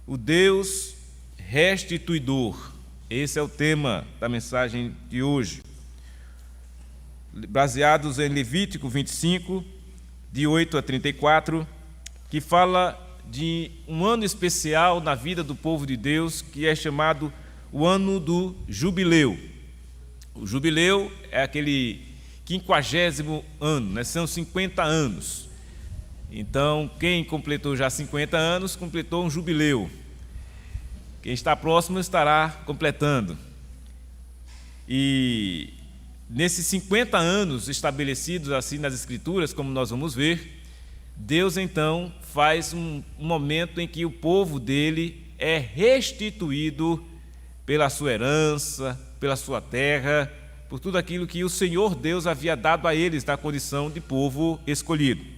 O Deus restituidor. Esse é o tema da mensagem de hoje. Baseados em Levítico 25, de 8 a 34, que fala de um ano especial na vida do povo de Deus, que é chamado o ano do jubileu. O jubileu é aquele 50º ano, são 50 anos. Então, quem completou já 50 anos, completou um jubileu. Quem está próximo estará completando. E nesses 50 anos estabelecidos assim nas Escrituras, como nós vamos ver, Deus então faz um momento em que o povo dele é restituído pela sua herança, pela sua terra, por tudo aquilo que o Senhor Deus havia dado a eles na condição de povo escolhido.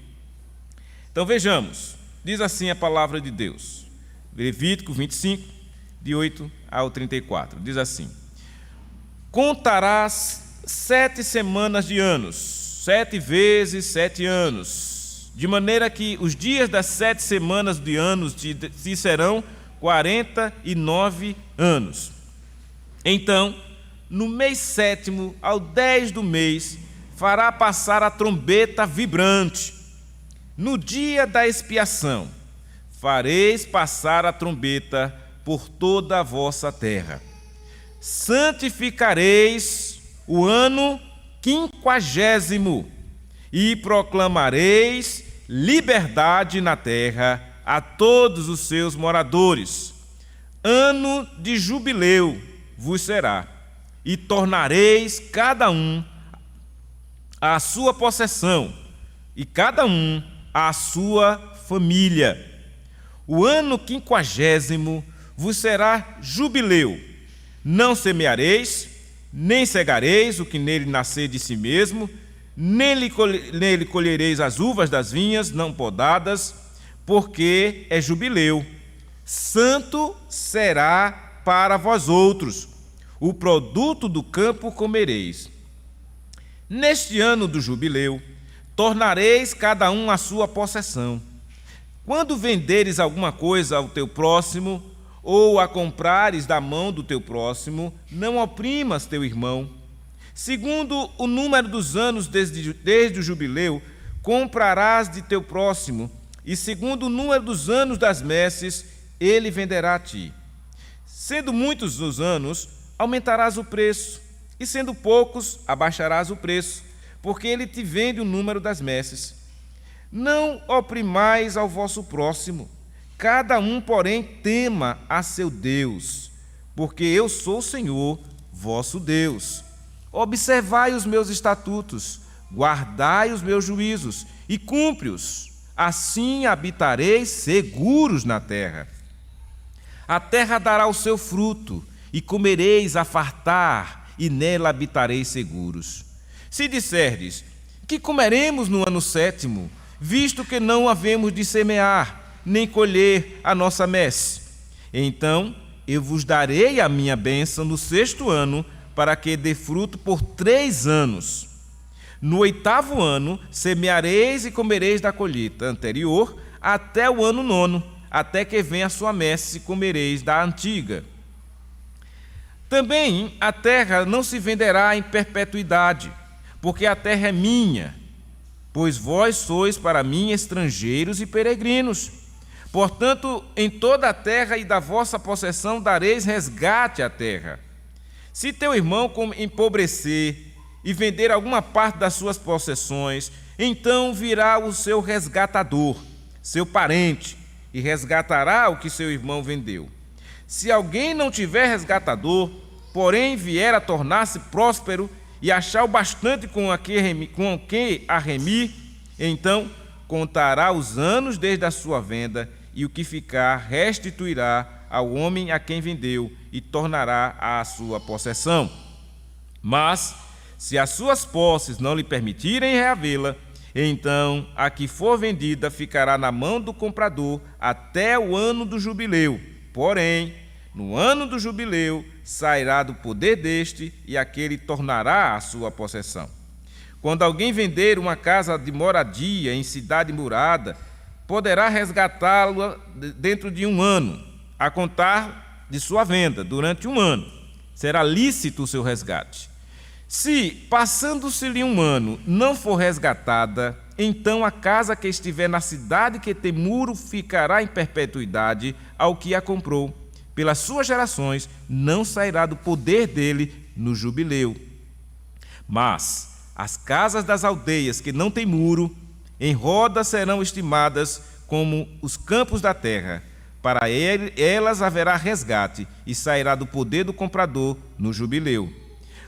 Então vejamos, diz assim a palavra de Deus, Levítico 25, de 8 ao 34, diz assim: contarás 7 semanas de anos, 7 vezes 7 anos, de maneira que os dias das 7 semanas de anos te serão 49 anos. Então, no mês 7º, ao 10 do mês, fará passar a trombeta vibrante. No dia da expiação, fareis passar a trombeta por toda a vossa terra. Santificareis o ano 50º e proclamareis liberdade na terra a todos os seus moradores. Ano de jubileu vos será, e tornareis cada um a sua possessão, e cada um a sua família. O ano 50º vos será jubileu. Não semeareis, nem cegareis o que nele nascer de si mesmo, nele colhereis as uvas das vinhas não podadas, porque é jubileu. Santo será para vós outros, o produto do campo comereis. Neste ano do jubileu, tornareis cada um a sua possessão. Quando venderes alguma coisa ao teu próximo, ou a comprares da mão do teu próximo, não oprimas teu irmão. Segundo o número dos anos desde o jubileu, comprarás de teu próximo, e segundo o número dos anos das messes, ele venderá a ti. Sendo muitos os anos, aumentarás o preço, e sendo poucos, abaixarás o preço, porque ele te vende o número das messes. Não oprimais ao vosso próximo, cada um, porém, tema a seu Deus, porque eu sou o Senhor, vosso Deus. Observai os meus estatutos, guardai os meus juízos e cumpre-os, assim habitareis seguros na terra. A terra dará o seu fruto, e comereis a fartar, e nela habitareis seguros. Se disserdes, que comeremos no ano 7º, visto que não havemos de semear, nem colher a nossa messe, então eu vos darei a minha bênção no 6º ano, para que dê fruto por 3 anos. No 8º ano, semeareis e comereis da colheita anterior, até o ano 9º, até que venha a sua messe, e comereis da antiga. Também a terra não se venderá em perpetuidade, porque a terra é minha, pois vós sois para mim estrangeiros e peregrinos. Portanto, em toda a terra e da vossa possessão dareis resgate à terra. Se teu irmão empobrecer e vender alguma parte das suas possessões, então virá o seu resgatador, seu parente, e resgatará o que seu irmão vendeu. Se alguém não tiver resgatador, porém vier a tornar-se próspero e achar o bastante com que a remir, então contará os anos desde a sua venda, e o que ficar restituirá ao homem a quem vendeu, e tornará à sua possessão. Mas, se as suas posses não lhe permitirem reavê-la, então a que for vendida ficará na mão do comprador até o ano do jubileu. Porém, no ano do jubileu, sairá do poder deste, e aquele tornará à sua possessão. Quando alguém vender uma casa de moradia em cidade murada, poderá resgatá-la dentro de 1 ano. a contar de sua venda, durante 1 ano. Será lícito o seu resgate. Se, passando-se-lhe 1 ano, não for resgatada, então a casa que estiver na cidade que tem muro ficará em perpetuidade ao que a comprou. Pelas suas gerações, não sairá do poder dele no jubileu. Mas as casas das aldeias que não têm muro, em roda serão estimadas como os campos da terra. Para elas haverá resgate e sairá do poder do comprador no jubileu.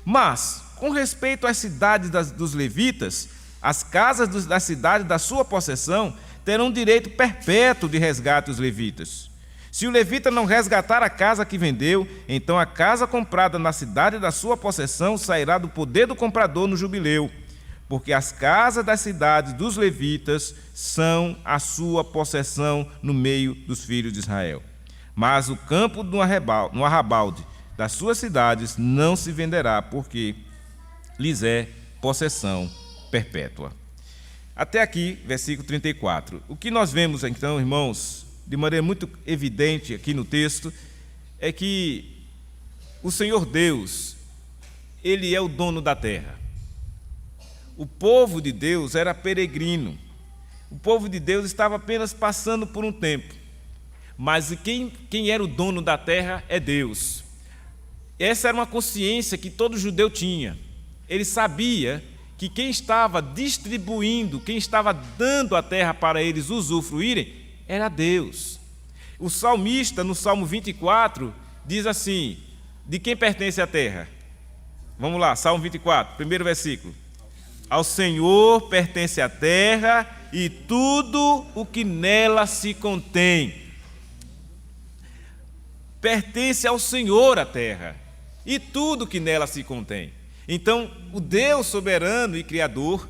Mas, com respeito às cidades dos levitas, as casas da cidade da sua possessão terão direito perpétuo de resgate os levitas. Se o levita não resgatar a casa que vendeu, então a casa comprada na cidade da sua possessão sairá do poder do comprador no jubileu, porque as casas das cidades dos levitas são a sua possessão no meio dos filhos de Israel. Mas o campo no arrabalde das suas cidades não se venderá, porque lhes é possessão perpétua. Até aqui, versículo 34. O que nós vemos, então, irmãos, de maneira muito evidente aqui no texto, é que o Senhor Deus, Ele é o dono da terra. O povo de Deus era peregrino. O povo de Deus estava apenas passando por um tempo. Mas quem era o dono da terra é Deus. Essa era uma consciência que todo judeu tinha. Ele sabia que quem estava distribuindo, quem estava dando a terra para eles usufruírem, era Deus. O salmista, no Salmo 24, diz assim: de quem pertence a terra? Vamos lá, Salmo 24, primeiro versículo. Ao Senhor pertence a terra e tudo o que nela se contém. Pertence ao Senhor a terra e tudo o que nela se contém. Então, o Deus soberano e criador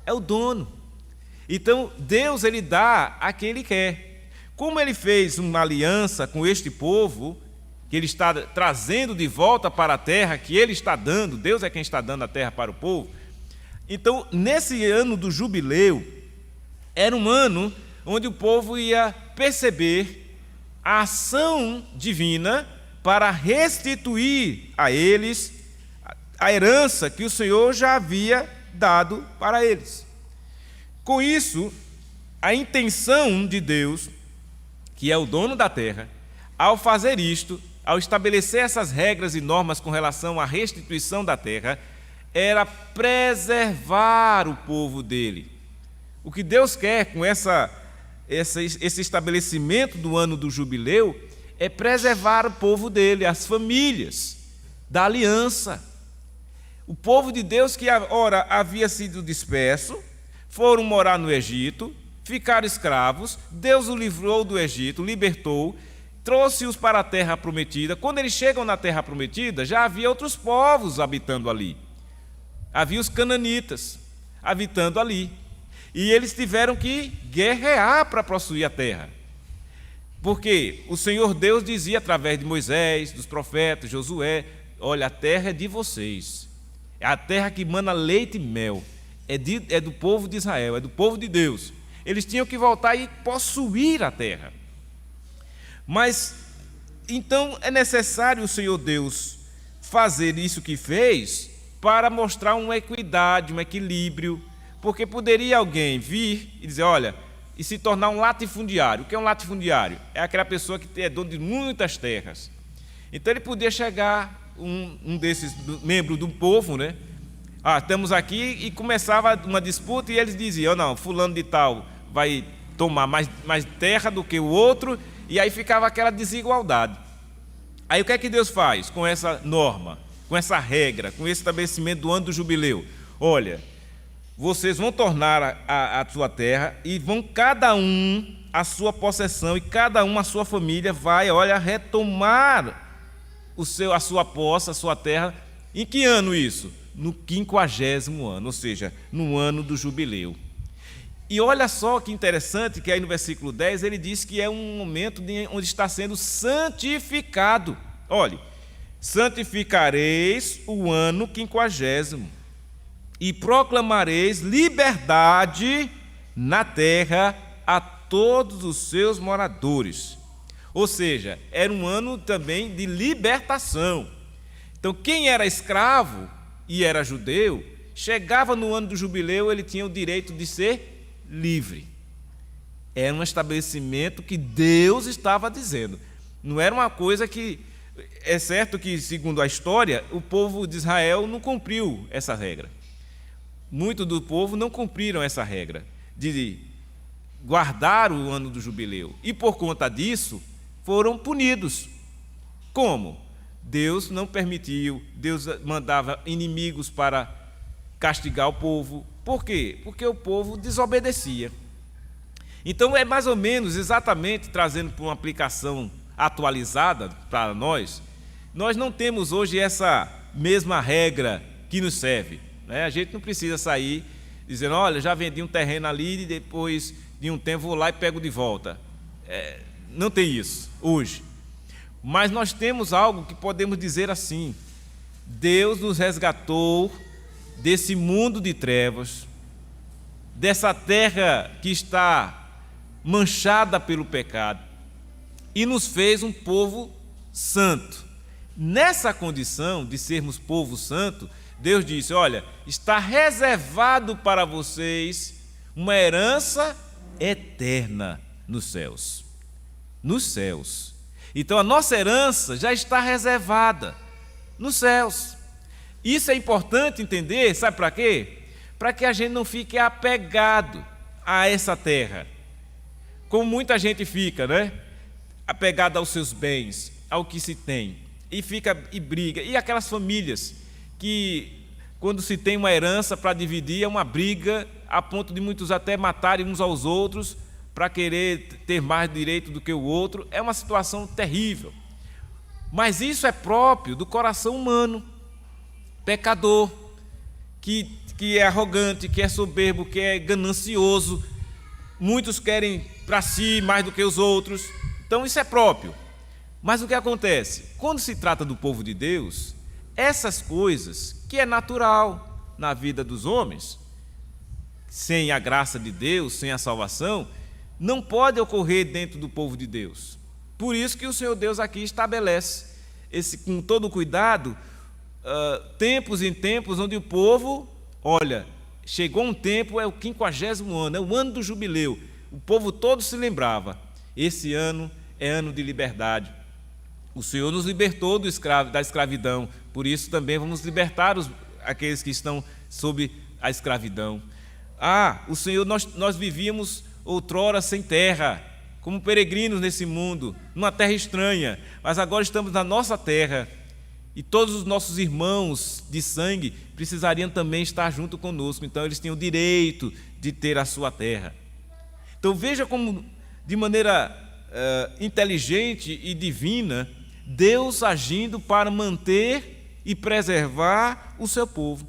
é o dono. Então, Deus, Ele dá a quem Ele quer. Como Ele fez uma aliança com este povo, que Ele está trazendo de volta para a terra, que Ele está dando, Deus é quem está dando a terra para o povo. Então, nesse ano do jubileu, era um ano onde o povo ia perceber a ação divina para restituir a eles a herança que o Senhor já havia dado para eles. Com isso, a intenção de Deus, que é o dono da terra, ao fazer isto, ao estabelecer essas regras e normas com relação à restituição da terra, era preservar o povo dele. O que Deus quer com esse estabelecimento do ano do jubileu é preservar o povo dele, as famílias da aliança. O povo de Deus que, ora, havia sido disperso, foram morar no Egito, ficaram escravos, Deus os livrou do Egito, libertou, trouxe-os para a terra prometida. Quando eles chegam na terra prometida, já havia outros povos habitando ali. Havia os cananitas habitando ali. E eles tiveram que guerrear para possuir a terra. Porque o Senhor Deus dizia através de Moisés, dos profetas, Josué: olha, a terra é de vocês. É a terra que mana leite e mel. É do povo de Israel, é do povo de Deus. Eles tinham que voltar e possuir a terra. Mas, então, é necessário o Senhor Deus fazer isso que fez para mostrar uma equidade, um equilíbrio, porque poderia alguém vir e dizer, olha, e se tornar um latifundiário. O que é um latifundiário? É aquela pessoa que é dono de muitas terras. Então ele podia chegar, um desses membros do povo, né? Estamos aqui, e começava uma disputa e eles diziam, não, fulano de tal vai tomar mais terra do que o outro, e aí ficava aquela desigualdade. Aí o que é que Deus faz com essa norma, com essa regra, com esse estabelecimento do ano do jubileu? Olha, vocês vão tornar a sua terra e vão cada um a sua possessão, e cada um a sua família vai, olha, retomar a sua posse, a sua terra. Em que ano isso? No 50º ano, ou seja, no ano do jubileu. E olha só que interessante que aí no versículo 10 ele diz que é um momento onde está sendo santificado. Olhe, santificareis o ano 50º e proclamareis liberdade na terra a todos os seus moradores. Ou seja, era um ano também de libertação. Então, quem era escravo e era judeu, chegava no ano do jubileu, ele tinha o direito de ser livre. Era um estabelecimento que Deus estava dizendo. Não era uma coisa que... É certo que, segundo a história, o povo de Israel não cumpriu essa regra. Muitos do povo não cumpriram essa regra de guardar o ano do jubileu. E, por conta disso, foram punidos. Como? Deus não permitiu, Deus mandava inimigos para castigar o povo. Por quê? Porque o povo desobedecia. Então, é mais ou menos, exatamente, trazendo para uma aplicação atualizada para nós não temos hoje essa mesma regra que nos serve, né? A gente não precisa sair dizendo, olha, já vendi um terreno ali e depois de um tempo vou lá e pego de volta. Não tem isso hoje. Mas nós temos algo que podemos dizer assim: Deus nos resgatou desse mundo de trevas, dessa terra que está manchada pelo pecado, e nos fez um povo santo. Nessa condição de sermos povo santo, Deus disse, olha, está reservado para vocês uma herança eterna nos céus. Nos céus. Então a nossa herança já está reservada nos céus. Isso é importante entender, sabe para quê? Para que a gente não fique apegado a essa terra. Como muita gente fica, né? Apegado aos seus bens, ao que se tem, e briga. E aquelas famílias que, quando se tem uma herança para dividir, é uma briga a ponto de muitos até matarem uns aos outros para querer ter mais direito do que o outro. É uma situação terrível. Mas isso é próprio do coração humano, pecador, que é arrogante, que é soberbo, que é ganancioso. Muitos querem para si mais do que os outros. Então isso é próprio. Mas o que acontece? Quando se trata do povo de Deus, essas coisas, que é natural na vida dos homens, sem a graça de Deus, sem a salvação, não pode ocorrer dentro do povo de Deus. Por isso que o Senhor Deus aqui estabelece, com todo cuidado, tempos em tempos, onde o povo, olha, chegou um tempo, é o 50º ano, é o ano do jubileu, o povo todo se lembrava, esse ano é ano de liberdade. O Senhor nos libertou da escravidão, por isso também vamos libertar aqueles que estão sob a escravidão. O Senhor, nós vivíamos outrora sem terra, como peregrinos nesse mundo, numa terra estranha, mas agora estamos na nossa terra, e todos os nossos irmãos de sangue precisariam também estar junto conosco, então eles têm o direito de ter a sua terra. Então veja como, de maneira inteligente e divina, Deus agindo para manter e preservar o seu povo.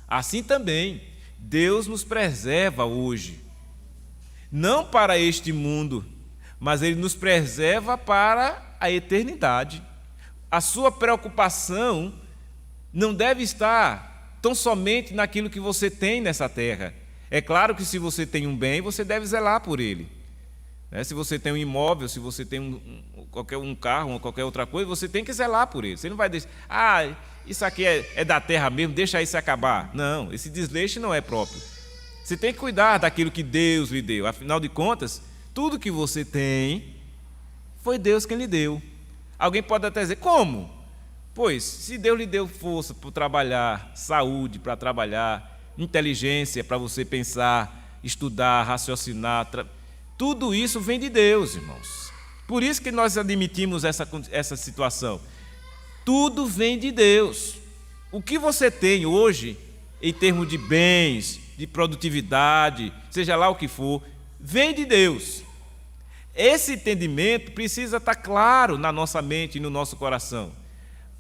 Assim também, Deus nos preserva hoje, não para este mundo, mas Ele nos preserva para a eternidade. A sua preocupação não deve estar tão somente naquilo que você tem nessa terra. É claro que se você tem um bem, você deve zelar por ele. Se você tem um imóvel, se você tem um carro ou qualquer outra coisa, você tem que zelar por ele. Você não vai deixar, isso aqui é da terra mesmo, deixa isso acabar. Não, esse desleixo não é próprio. Você tem que cuidar daquilo que Deus lhe deu. Afinal de contas, tudo que você tem, foi Deus quem lhe deu. Alguém pode até dizer, como? Pois, se Deus lhe deu força para trabalhar, saúde para trabalhar, inteligência para você pensar, estudar, raciocinar, tudo isso vem de Deus, irmãos. Por isso que nós admitimos essa situação. Tudo vem de Deus. O que você tem hoje, em termos de bens, de produtividade, seja lá o que for, vem de Deus. Esse entendimento precisa estar claro na nossa mente e no nosso coração,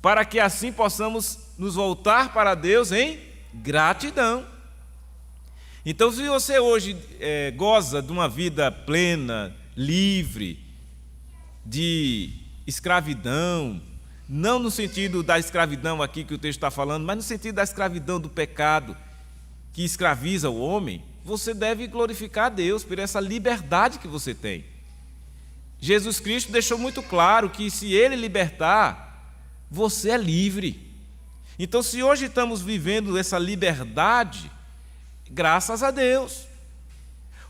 para que assim possamos nos voltar para Deus em gratidão. Então, se você hoje goza de uma vida plena, livre, de escravidão, não no sentido da escravidão aqui que o texto está falando, mas no sentido da escravidão do pecado que escraviza o homem, você deve glorificar a Deus por essa liberdade que você tem. Jesus Cristo deixou muito claro que se Ele libertar, você é livre. Então, se hoje estamos vivendo essa liberdade, graças a Deus.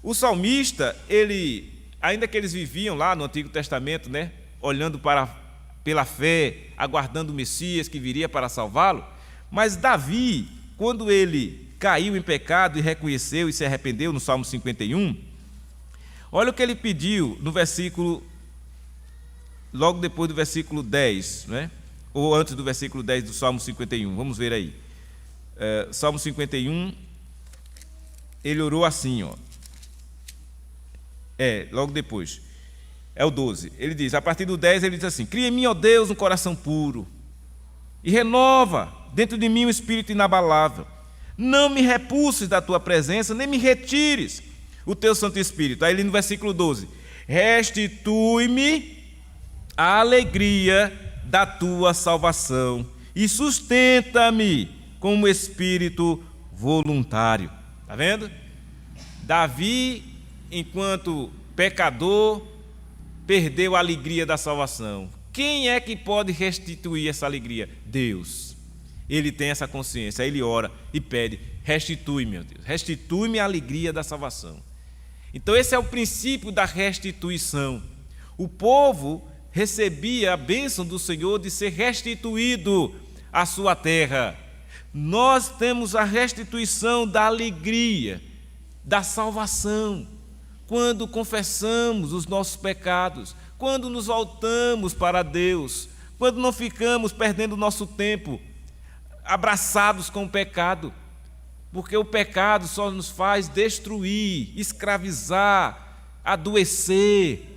O salmista, ainda que eles viviam lá no Antigo Testamento, né, olhando pela fé, aguardando o Messias que viria para salvá-lo, mas Davi, quando ele caiu em pecado e reconheceu e se arrependeu no Salmo 51, olha o que ele pediu no versículo, logo depois do versículo 10, né? Ou antes do versículo 10 do Salmo 51, vamos ver aí. Salmo 51, ele orou assim, ó. Logo depois, é o 12, ele diz, a partir do 10 ele diz assim: cria em mim, ó Deus, um coração puro, e renova dentro de mim um espírito inabalável. Não me repulses da tua presença, nem me retires o teu Santo Espírito. Aí ele no versículo 12, restitui-me a alegria da tua salvação e sustenta-me com um espírito voluntário. Está vendo? Davi, enquanto pecador, perdeu a alegria da salvação. Quem é que pode restituir essa alegria? Deus. Ele tem essa consciência, aí ele ora e pede: restitui, meu Deus, restitui-me a alegria da salvação. Então esse é o princípio da restituição. O povo recebia a bênção do Senhor de ser restituído à sua terra. Nós temos a restituição da alegria, da salvação, quando confessamos os nossos pecados, quando nos voltamos para Deus, quando não ficamos perdendo nosso tempo abraçados com o pecado, porque o pecado só nos faz destruir, escravizar, adoecer,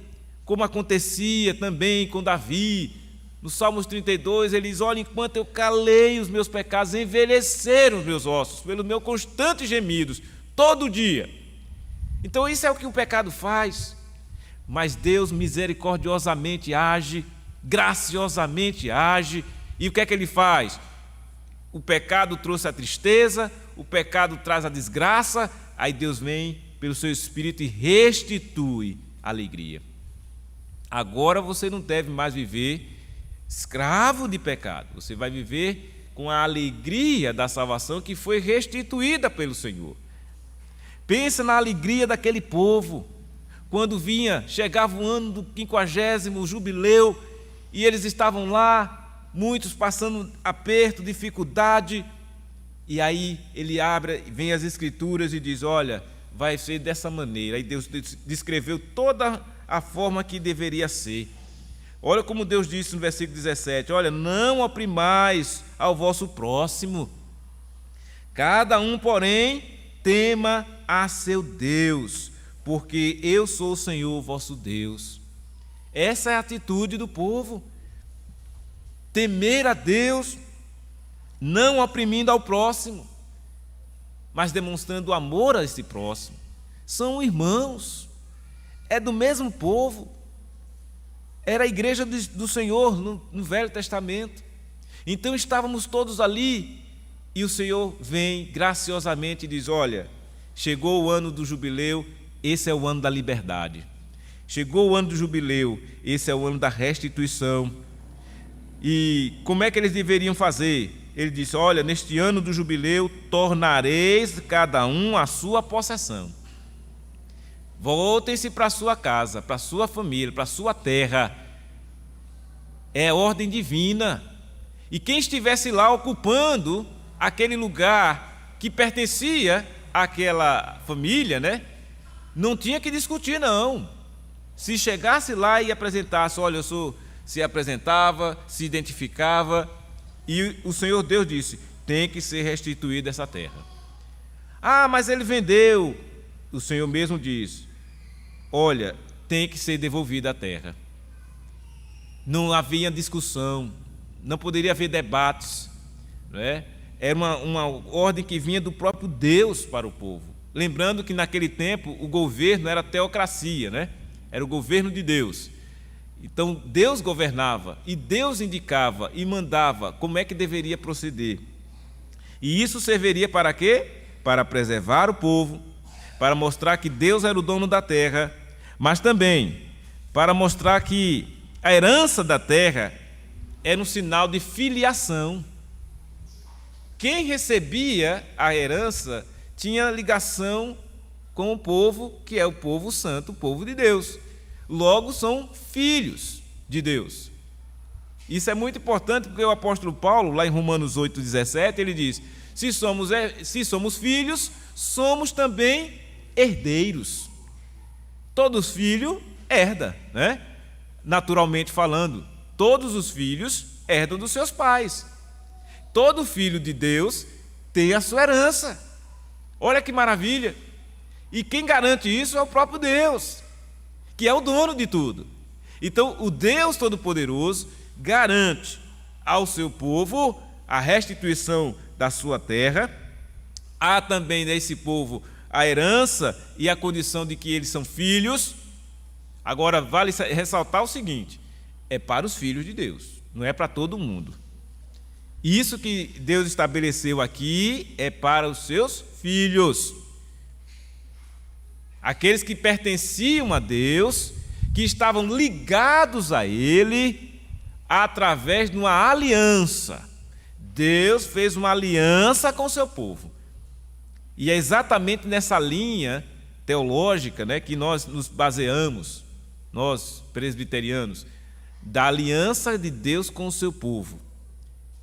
como acontecia também com Davi. No Salmos 32 ele diz: olha, enquanto eu calei os meus pecados, envelheceram os meus ossos, pelos meus constantes gemidos, todo dia. Então isso é o que o pecado faz, mas Deus misericordiosamente age, graciosamente age, e o que é que Ele faz? O pecado trouxe a tristeza, o pecado traz a desgraça, aí Deus vem pelo seu Espírito e restitui a alegria. Agora você não deve mais viver escravo de pecado, você vai viver com a alegria da salvação que foi restituída pelo Senhor. Pensa na alegria daquele povo, quando chegava o ano do 50º, o jubileu, e eles estavam lá, muitos passando aperto, dificuldade, e aí ele abre, vem as Escrituras e diz: olha, vai ser dessa maneira. Aí Deus descreveu toda a forma que deveria ser. Olha como Deus disse no versículo 17: olha, não oprimais ao vosso próximo, cada um, porém, tema a seu Deus, porque eu sou o Senhor vosso Deus. Essa é a atitude do povo, temer a Deus, não oprimindo ao próximo, mas demonstrando amor a esse próximo. São irmãos, é do mesmo povo, era a igreja do Senhor no Velho Testamento. Então estávamos todos ali, e o Senhor vem graciosamente e diz: olha, chegou o ano do jubileu, esse é o ano da liberdade. Chegou o ano do jubileu, esse é o ano da restituição. E como é que eles deveriam fazer? Ele disse: olha, neste ano do jubileu tornareis cada um a sua possessão. Voltem-se para a sua casa, para a sua família, para a sua terra. É ordem divina. E quem estivesse lá ocupando aquele lugar que pertencia àquela família, né, não tinha que discutir, não. Se chegasse lá e apresentasse: olha, se apresentava, se identificava, e o Senhor Deus disse: tem que ser restituída essa terra. Ah, mas ele vendeu. O Senhor mesmo diz: olha, tem que ser devolvida a terra. Não havia discussão, não poderia haver debates, não é? Era uma ordem que vinha do próprio Deus para o povo. Lembrando que naquele tempo o governo era teocracia, né? Era o governo de Deus. Então Deus governava e Deus indicava e mandava como é que deveria proceder. E isso serviria para quê? Para preservar o povo, para mostrar que Deus era o dono da terra, mas também para mostrar que a herança da terra era um sinal de filiação. Quem recebia a herança tinha ligação com o povo, que é o povo santo, o povo de Deus. Logo, são filhos de Deus. Isso é muito importante, porque o apóstolo Paulo, lá em Romanos 8,17, ele diz: se somos filhos, somos também herdeiros. Todo filho herda, né? Naturalmente falando, todos os filhos herdam dos seus pais. Todo filho de Deus tem a sua herança. Olha que maravilha! E quem garante isso é o próprio Deus, que é o dono de tudo. Então, o Deus Todo-Poderoso garante ao seu povo a restituição da sua terra. Há também nesse povo a herança e a condição de que eles são filhos. Agora, vale ressaltar o seguinte: é para os filhos de Deus, não é para todo mundo. Isso que Deus estabeleceu aqui é para os seus filhos. Aqueles que pertenciam a Deus, que estavam ligados a Ele através de uma aliança. Deus fez uma aliança com o seu povo. E é exatamente nessa linha teológica, né, que nós nos baseamos, nós presbiterianos, da aliança de Deus com o seu povo.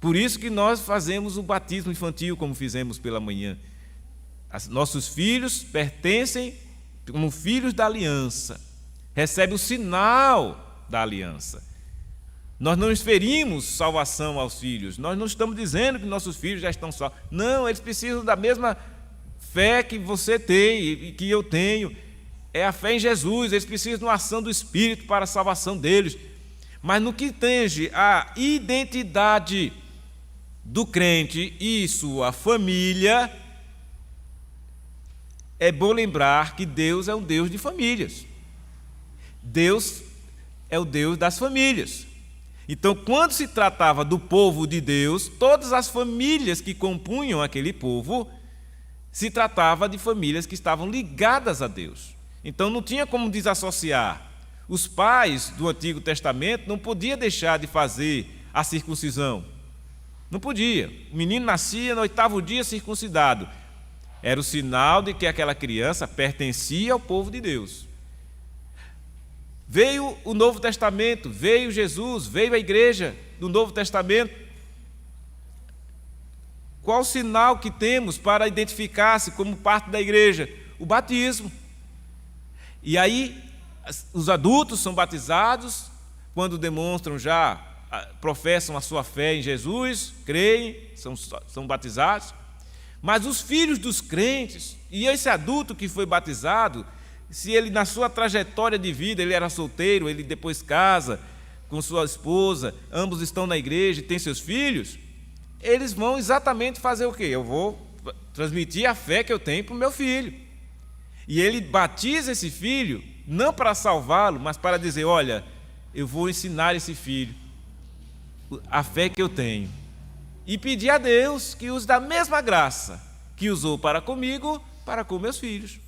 Por isso que nós fazemos o batismo infantil, como fizemos pela manhã. Nossos filhos pertencem como filhos da aliança, recebem o sinal da aliança. Nós não esperimos salvação aos filhos, nós não estamos dizendo que nossos filhos já estão salvos. Não, eles precisam da mesma fé que você tem e que eu tenho. É a fé em Jesus, eles precisam da ação do Espírito para a salvação deles. Mas no que tange a identidade do crente e sua família, é bom lembrar que Deus é um Deus de famílias. Deus é o Deus das famílias. Então, quando se tratava do povo de Deus, todas as famílias que compunham aquele povo, se tratava de famílias que estavam ligadas a Deus. Então, não tinha como desassociar. Os pais do Antigo Testamento não podiam deixar de fazer a circuncisão. Não podia. O menino nascia no 8º dia circuncidado. Era o sinal de que aquela criança pertencia ao povo de Deus. Veio o Novo Testamento, veio Jesus, veio a igreja do Novo Testamento. Qual o sinal que temos para identificar-se como parte da igreja? O batismo. E aí, os adultos são batizados, quando demonstram professam a sua fé em Jesus, creem, são batizados. Mas os filhos dos crentes, e esse adulto que foi batizado, se ele na sua trajetória de vida, ele era solteiro, ele depois casa com sua esposa, ambos estão na igreja e têm seus filhos, eles vão exatamente fazer o quê? Eu vou transmitir a fé que eu tenho para o meu filho. E ele batiza esse filho, não para salvá-lo, mas para dizer: olha, eu vou ensinar esse filho a fé que eu tenho. E pedir a Deus que use da mesma graça que usou para comigo, para com meus filhos.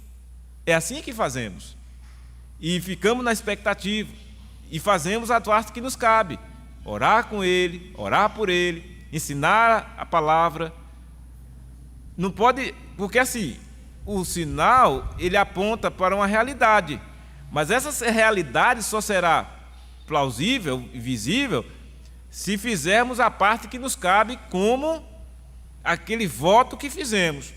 É assim que fazemos. E ficamos na expectativa. E fazemos a parte que nos cabe. Orar com ele, orar por ele, ensinar a palavra. Não pode, porque assim, o sinal, ele aponta para uma realidade. Mas essa realidade só será plausível e visível se fizermos a parte que nos cabe, como aquele voto que fizemos.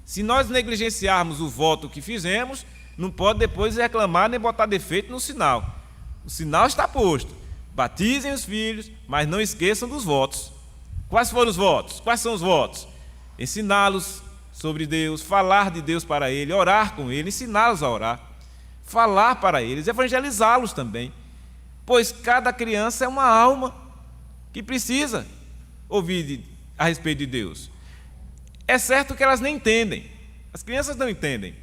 Se nós negligenciarmos o voto que fizemos, não pode depois reclamar nem botar defeito no sinal. O sinal está posto. Batizem os filhos, mas não esqueçam dos votos. Quais foram os votos? Quais são os votos? Ensiná-los sobre Deus, falar de Deus para ele, orar com ele, ensiná-los a orar, falar para eles, evangelizá-los também. Pois cada criança é uma alma que precisa ouvir a respeito de Deus. É certo que elas nem entendem, as crianças não entendem.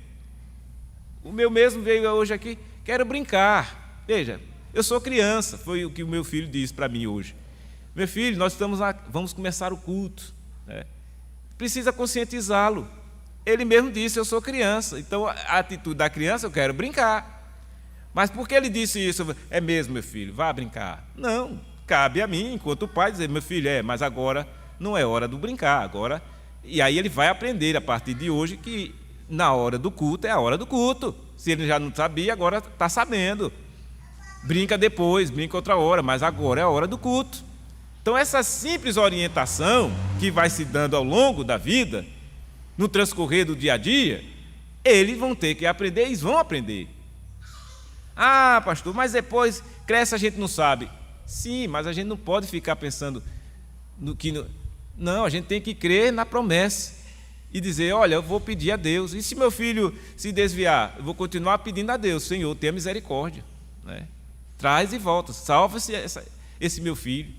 O meu mesmo veio hoje aqui: quero brincar. Veja, eu sou criança, foi o que o meu filho disse para mim hoje. Meu filho, nós vamos começar o culto, né? Precisa conscientizá-lo. Ele mesmo disse: eu sou criança. Então a atitude da criança: eu quero brincar. Mas por que ele disse isso? É mesmo, meu filho, vá brincar. Não, cabe a mim, enquanto pai, dizer, meu filho, mas agora não é hora do brincar, agora... E aí ele vai aprender a partir de hoje que na hora do culto é a hora do culto. Se ele já não sabia, agora está sabendo. Brinca depois, brinca outra hora, mas agora é a hora do culto. Então essa simples orientação que vai se dando ao longo da vida, no transcorrer do dia a dia, eles vão ter que aprender, eles vão aprender. Ah, pastor, mas depois cresce, a gente não sabe. Sim, mas a gente não pode ficar pensando no que... Não, a gente tem que crer na promessa e dizer, olha, eu vou pedir a Deus. E se meu filho se desviar, eu vou continuar pedindo a Deus, Senhor, tenha misericórdia, né? Traz e volta, salva esse meu filho.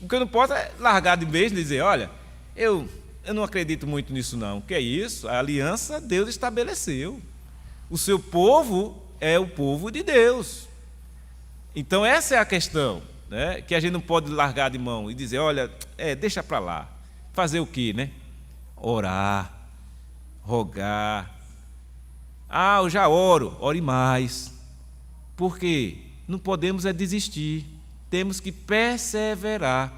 O que eu não posso é largar de vez e dizer, olha, eu não acredito muito nisso não. O que é isso? A aliança Deus estabeleceu. O seu povo é o povo de Deus. Então essa é a questão, né? Que a gente não pode largar de mão e dizer, olha, deixa para lá. Fazer o quê, né? Orar, rogar. Ah, eu já oro, ore mais. Por quê? Não podemos desistir, temos que perseverar.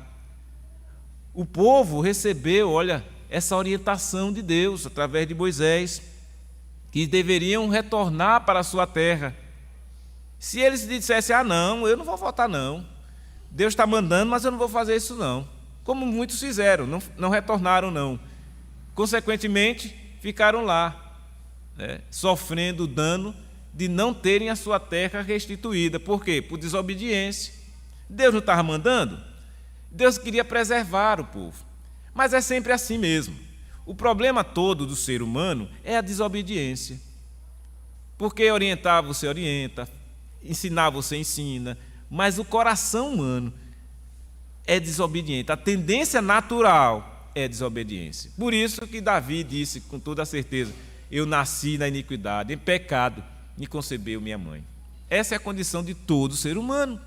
O povo recebeu, olha, essa orientação de Deus através de Moisés, que deveriam retornar para a sua terra. Se eles dissessem, não, eu não vou voltar não, Deus está mandando, mas eu não vou fazer isso não, como muitos fizeram, não retornaram não, consequentemente ficaram lá, né, sofrendo o dano de não terem a sua terra restituída. Por quê? Por desobediência. Deus não estava mandando? Deus queria preservar o povo. Mas é sempre assim mesmo. O problema todo do ser humano é a desobediência. Porque orientar você orienta, ensinar você ensina, mas o coração humano é desobediente. A tendência natural é desobediência. Por isso que Davi disse com toda a certeza, eu nasci na iniquidade, em pecado me concebeu minha mãe. Essa é a condição de todo ser humano.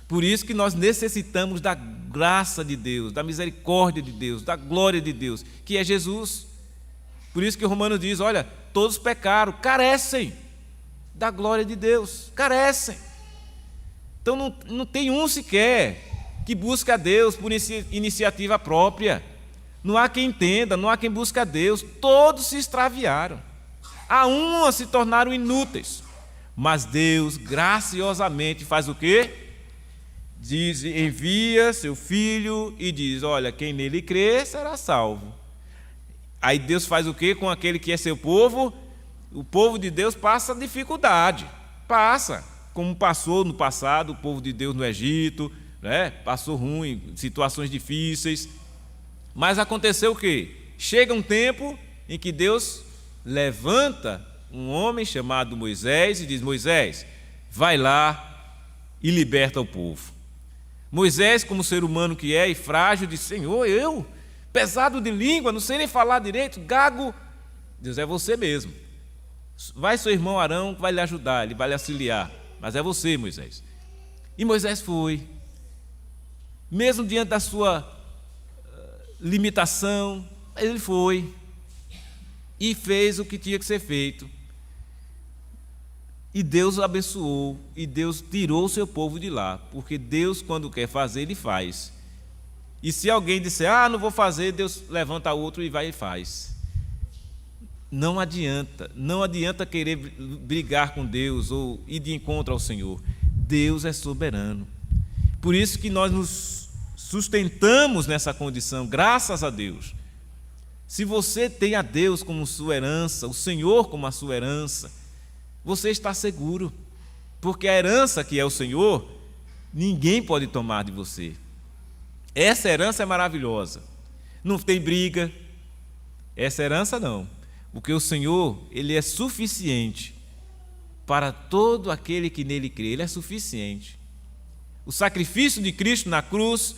Por isso que nós necessitamos da graça de Deus, da misericórdia de Deus, da glória de Deus, que é Jesus. Por isso que o Romano diz, olha, todos pecaram, carecem da glória de Deus, carecem. Então não tem um sequer que busque a Deus por iniciativa própria. Não há quem entenda, não há quem busque a Deus, todos se extraviaram. A uma se tornaram inúteis, mas Deus graciosamente faz o quê? Diz, envia seu filho e diz, olha, quem nele crê será salvo. Aí Deus faz o quê com aquele que é seu povo? O povo de Deus passa dificuldade, passa, como passou no passado o povo de Deus no Egito, né? Passou ruim, situações difíceis, mas aconteceu o quê? Chega um tempo em que Deus levanta um homem chamado Moisés e diz, Moisés, vai lá e liberta o povo. Moisés, como ser humano que é e frágil, diz, Senhor, eu, pesado de língua, não sei nem falar direito, gago. Deus, é você mesmo. Vai seu irmão Arão, vai lhe ajudar, ele vai lhe auxiliar, mas é você, Moisés. E Moisés foi, mesmo diante da sua limitação, ele foi e fez o que tinha que ser feito. E Deus o abençoou, e Deus tirou o seu povo de lá, porque Deus, quando quer fazer, Ele faz. E se alguém disser, não vou fazer, Deus levanta outro e vai e faz. Não adianta querer brigar com Deus ou ir de encontro ao Senhor. Deus é soberano. Por isso que nós nos sustentamos nessa condição, graças a Deus. Se você tem a Deus como sua herança, o Senhor como a sua herança, você está seguro, porque a herança que é o Senhor, ninguém pode tomar de você. Essa herança é maravilhosa, não tem briga, essa herança não, porque o Senhor, Ele é suficiente para todo aquele que nele crê, Ele é suficiente. O sacrifício de Cristo na cruz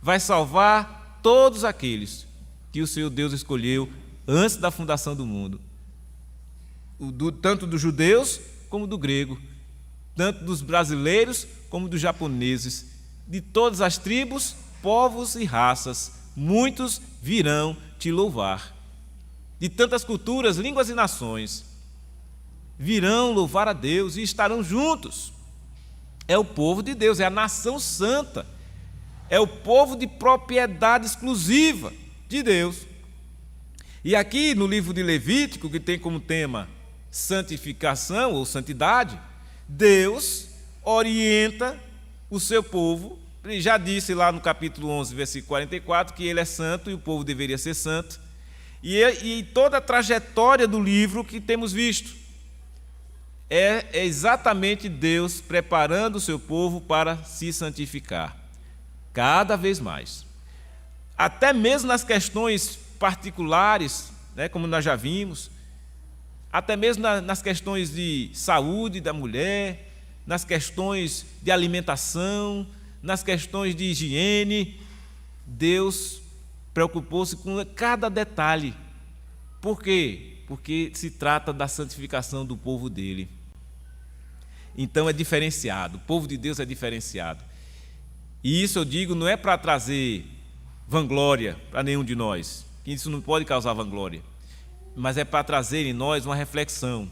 vai salvar todos aqueles que o Senhor Deus escolheu antes da fundação do mundo, tanto dos judeus como do grego, tanto dos brasileiros como dos japoneses, de todas as tribos, povos e raças, muitos virão te louvar, de tantas culturas, línguas e nações. virão louvar a Deus e estarão juntos. É o povo de Deus, é a nação santa, é o povo de propriedade exclusiva de Deus. E aqui no livro de Levítico, que tem como tema santificação ou santidade, Deus orienta o seu povo. Ele já disse lá no capítulo 11, versículo 44, que ele é santo e o povo deveria ser santo. E toda a trajetória do livro que temos visto é exatamente Deus preparando o seu povo para se santificar, cada vez mais. Até mesmo nas questões particulares, né, como nós já vimos, até mesmo nas questões de saúde da mulher, nas questões de alimentação, nas questões de higiene, Deus preocupou-se com cada detalhe. Por quê? Porque se trata da santificação do povo dele. Então é diferenciado, o povo de Deus é diferenciado. E isso eu digo não é para trazer vanglória para nenhum de nós, que isso não pode causar vanglória, mas é para trazer em nós uma reflexão,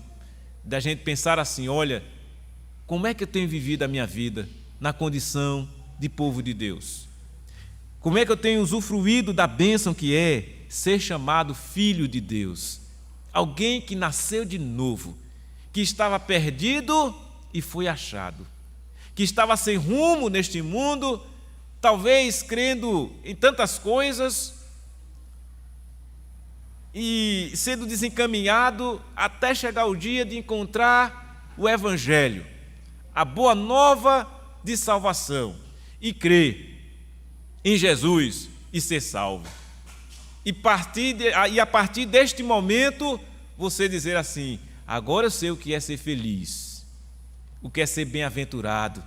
da gente pensar assim, olha, como é que eu tenho vivido a minha vida na condição de povo de Deus? Como é que eu tenho usufruído da bênção que é ser chamado filho de Deus? Alguém que nasceu de novo, que estava perdido e foi achado, que estava sem rumo neste mundo, talvez crendo em tantas coisas e sendo desencaminhado até chegar o dia de encontrar o Evangelho, a boa nova de salvação, e crer em Jesus e ser salvo. E a partir deste momento, você dizer assim, agora eu sei o que é ser feliz, o que é ser bem-aventurado.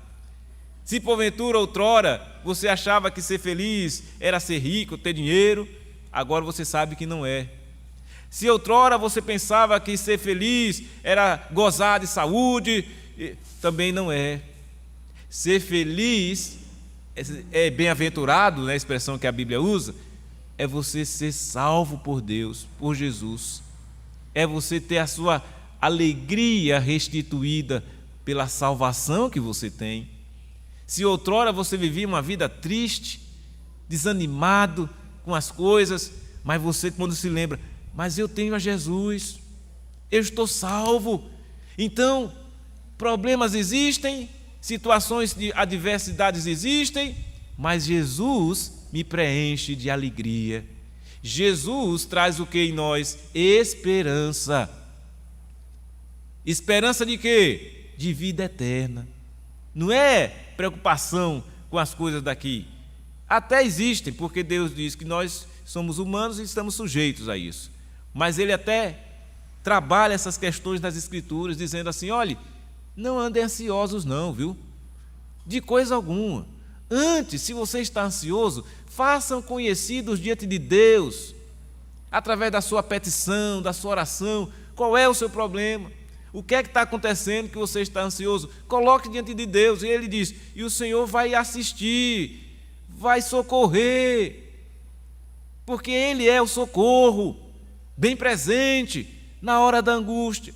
Se porventura outrora você achava que ser feliz era ser rico, ter dinheiro, agora você sabe que não é. Se outrora você pensava que ser feliz era gozar de saúde, também não é. Ser feliz é bem-aventurado, né, a expressão que a Bíblia usa, é você ser salvo por Deus, por Jesus. É você ter a sua alegria restituída pela salvação que você tem. Se outrora você vivia uma vida triste, desanimado com as coisas, mas você quando se lembra, mas eu tenho a Jesus, eu estou salvo. Então, problemas existem, situações de adversidades existem, mas Jesus me preenche de alegria. Jesus traz o que em nós? Esperança. Esperança de quê? De vida eterna. Não é preocupação com as coisas daqui. Até existem, porque Deus diz que nós somos humanos e estamos sujeitos a isso. Mas Ele até trabalha essas questões nas Escrituras, dizendo assim, olhe, não andem ansiosos não, viu? De coisa alguma. Antes, se você está ansioso, façam conhecidos diante de Deus, através da sua petição, da sua oração, qual é o seu problema, o que é que está acontecendo que você está ansioso, coloque diante de Deus, e Ele diz, e o Senhor vai assistir, vai socorrer, porque Ele é o socorro, bem presente, na hora da angústia.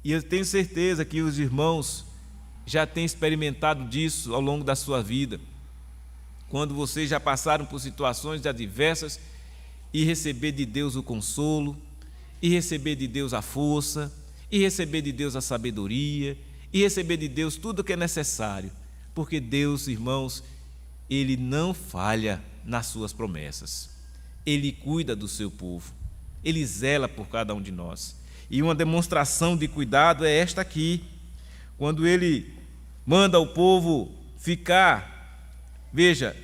E eu tenho certeza que os irmãos já têm experimentado disso ao longo da sua vida, quando vocês já passaram por situações adversas e receber de Deus o consolo, e receber de Deus a força, e receber de Deus a sabedoria, e receber de Deus tudo o que é necessário, porque Deus, irmãos, Ele não falha nas suas promessas, Ele cuida do seu povo, Ele zela por cada um de nós. E uma demonstração de cuidado é esta aqui, quando Ele manda o povo ficar, veja,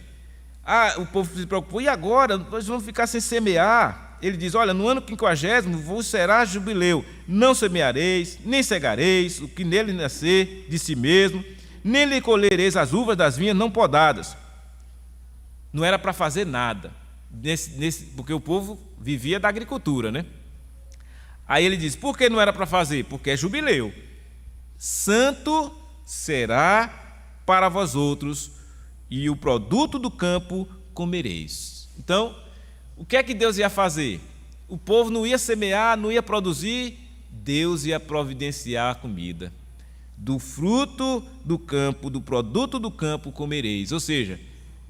o povo se preocupou, e agora? Nós vamos ficar sem semear. Ele diz, olha, no ano 50º vos será jubileu, não semeareis, nem cegareis o que nele nascer de si mesmo, nem lhe colhereis as uvas das vinhas não podadas. Não era para fazer nada, porque o povo vivia da agricultura, né? Aí ele diz, por que não era para fazer? Porque é jubileu. Santo será para vós outros, e o produto do campo comereis. Então, o que é que Deus ia fazer? O povo não ia semear, não ia produzir, Deus ia providenciar a comida. Do fruto do campo, do produto do campo comereis. Ou seja,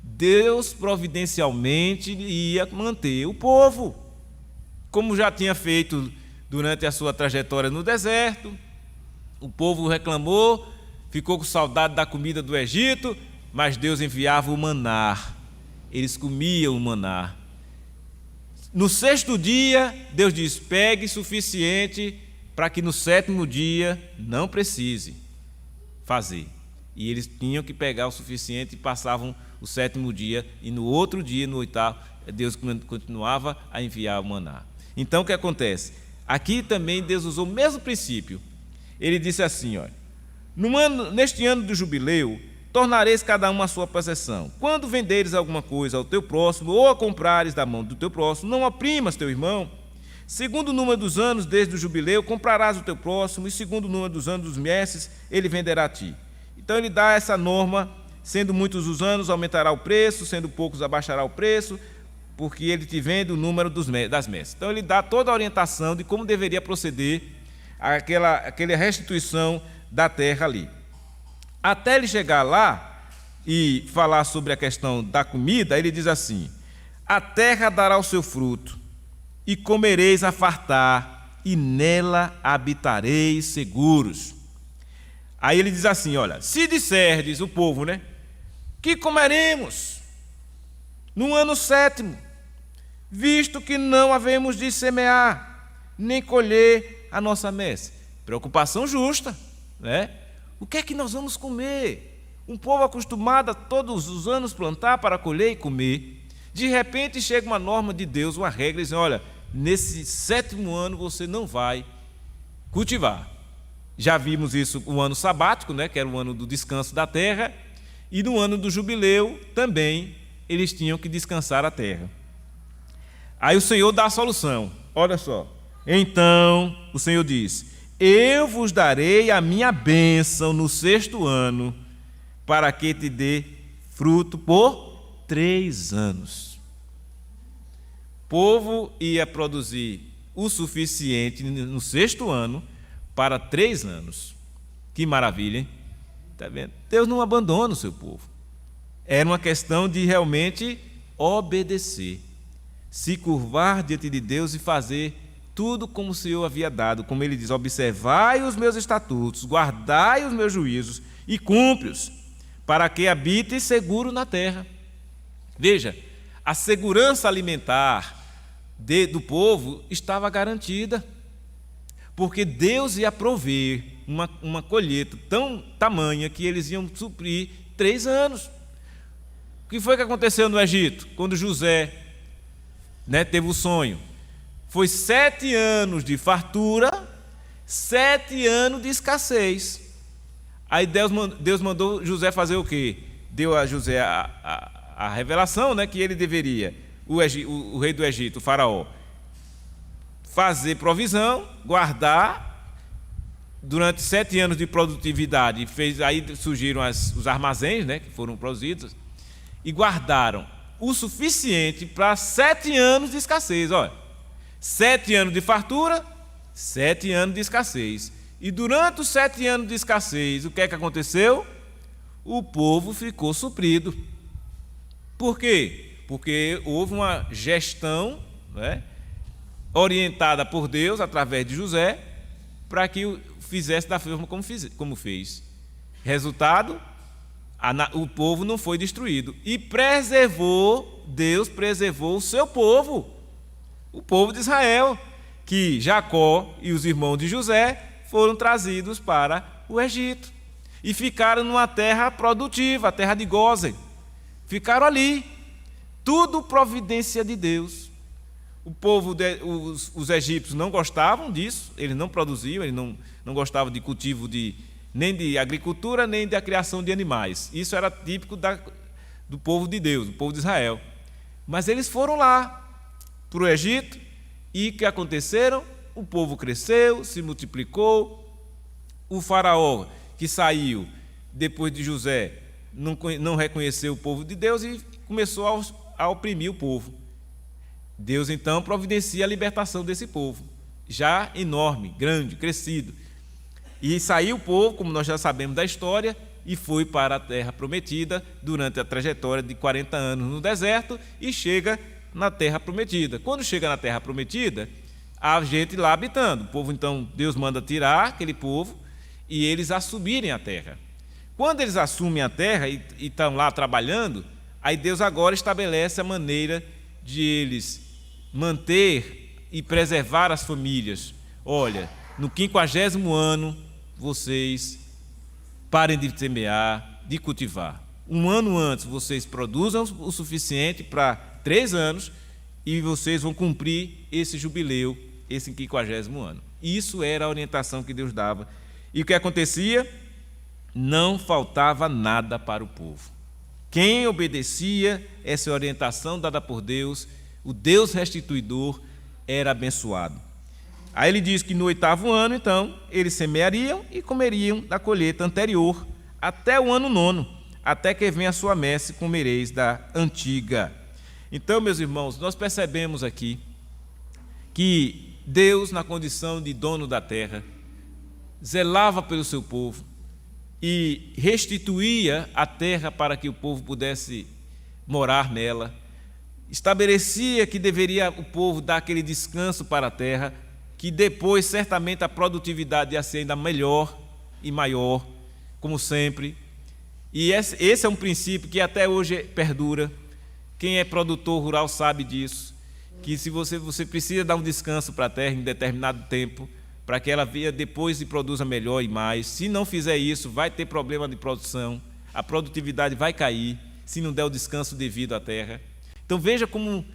Deus providencialmente ia manter o povo, como já tinha feito durante a sua trajetória no deserto. O povo reclamou, ficou com saudade da comida do Egito, mas Deus enviava o maná. Eles comiam o maná. No sexto dia, Deus diz: pegue suficiente para que no sétimo dia não precise fazer. E eles tinham que pegar o suficiente e passavam o sétimo dia, e no outro dia, no oitavo, Deus continuava a enviar o maná. Então o que acontece? Aqui também Deus usou o mesmo princípio. Ele disse assim, olha: neste ano do jubileu, tornareis cada um a sua possessão. Quando venderes alguma coisa ao teu próximo, ou a comprares da mão do teu próximo, não oprimas teu irmão. Segundo o número dos anos desde o jubileu, comprarás o teu próximo, e segundo o número dos anos dos meses, ele venderá a ti. Então ele dá essa norma: sendo muitos os anos, aumentará o preço, sendo poucos, abaixará o preço, porque ele te vende o número das meses. Então ele dá toda a orientação de como deveria proceder aquela restituição da terra ali. Até ele chegar lá e falar sobre a questão da comida, ele diz assim: a terra dará o seu fruto, e comereis a fartar, e nela habitareis seguros. Aí ele diz assim, olha: se disserdes, o povo, né, que comeremos no ano sétimo, visto que não havemos de semear, nem colher a nossa messe. Preocupação justa, né? O que é que nós vamos comer? Um povo acostumado a todos os anos plantar para colher e comer. De repente chega uma norma de Deus, uma regra, e diz: olha, nesse sétimo ano você não vai cultivar. Já vimos isso no ano sabático, né, que era o ano do descanso da terra, e no ano do jubileu também eles tinham que descansar a terra. Aí o Senhor dá a solução, olha só. Então o Senhor diz: eu vos darei a minha bênção no sexto ano, para que te dê fruto por 3 anos. O povo ia produzir o suficiente no sexto ano para 3 anos. Que maravilha, hein? Está vendo? Deus não abandona o seu povo. Era uma questão de realmente obedecer, se curvar diante de Deus e fazer tudo como o Senhor havia dado. Como ele diz: observai os meus estatutos, guardai os meus juízos e cumpre-os, para que habite seguro na terra. Veja, a segurança alimentar do povo estava garantida, porque Deus ia prover uma colheita tamanha que eles iam suprir 3 anos. O que foi que aconteceu no Egito, quando José, né, teve o sonho? Foi 7 anos de fartura, 7 anos de escassez. Aí Deus mandou José fazer o quê? Deu a José a revelação, né, que ele deveria, o rei do Egito, o faraó, fazer provisão, guardar durante 7 anos de produtividade. Aí surgiram os armazéns, né, que foram produzidos, e guardaram o suficiente para 7 anos de escassez. Olha, 7 anos de fartura, 7 anos de escassez. E durante os 7 anos de escassez, o que é que aconteceu? O povo ficou suprido. Por quê? Porque houve uma gestão, né, orientada por Deus através de José, para que fizesse da forma como fez. Resultado: o povo não foi destruído. E Deus preservou o seu povo, o povo de Israel, que Jacó e os irmãos de José foram trazidos para o Egito e ficaram numa terra produtiva, a terra de Gósen. Ficaram ali, tudo providência de Deus. O povo, os egípcios não gostavam disso, eles não produziam, eles não gostavam de cultivo nem de agricultura, nem da criação de animais. Isso era típico do povo de Deus, do povo de Israel. Mas eles foram lá para o Egito, e o que aconteceram? O povo cresceu, se multiplicou. O faraó, que saiu depois de José, não reconheceu o povo de Deus e começou a oprimir o povo. Deus então providencia a libertação desse povo. já enorme, grande, crescido. E saiu o povo, como nós já sabemos da história, e foi para a terra prometida durante a trajetória de 40 anos no deserto e chega na terra prometida. Quando chega na terra prometida, há gente lá habitando. O povo, então, Deus manda tirar aquele povo e eles assumirem a terra. Quando eles assumem a terra e estão lá trabalhando, aí Deus agora estabelece a maneira de eles manter e preservar as famílias. Olha, no 50º ano, vocês parem de semear, de cultivar. Um ano antes, vocês produzam o suficiente para 3 anos e vocês vão cumprir esse jubileu, esse 50º ano. Isso era a orientação que Deus dava. E o que acontecia? Não faltava nada para o povo. Quem obedecia essa orientação dada por Deus, o Deus restituidor, era abençoado. Aí ele diz que no 8º ano, então, eles semeariam e comeriam da colheita anterior, até o ano 9º, até que venha a sua messe, comereis da antiga. Então, meus irmãos, nós percebemos aqui que Deus, na condição de dono da terra, zelava pelo seu povo e restituía a terra para que o povo pudesse morar nela, estabelecia que deveria o povo dar aquele descanso para a terra, que depois certamente a produtividade ia ser ainda melhor e maior, como sempre. E esse é um princípio que até hoje perdura. Quem é produtor rural sabe disso, que se você precisa dar um descanso para a terra em determinado tempo, para que ela venha depois e produza melhor e mais. Se não fizer isso, vai ter problema de produção, a produtividade vai cair, se não der o descanso devido à terra. Então veja como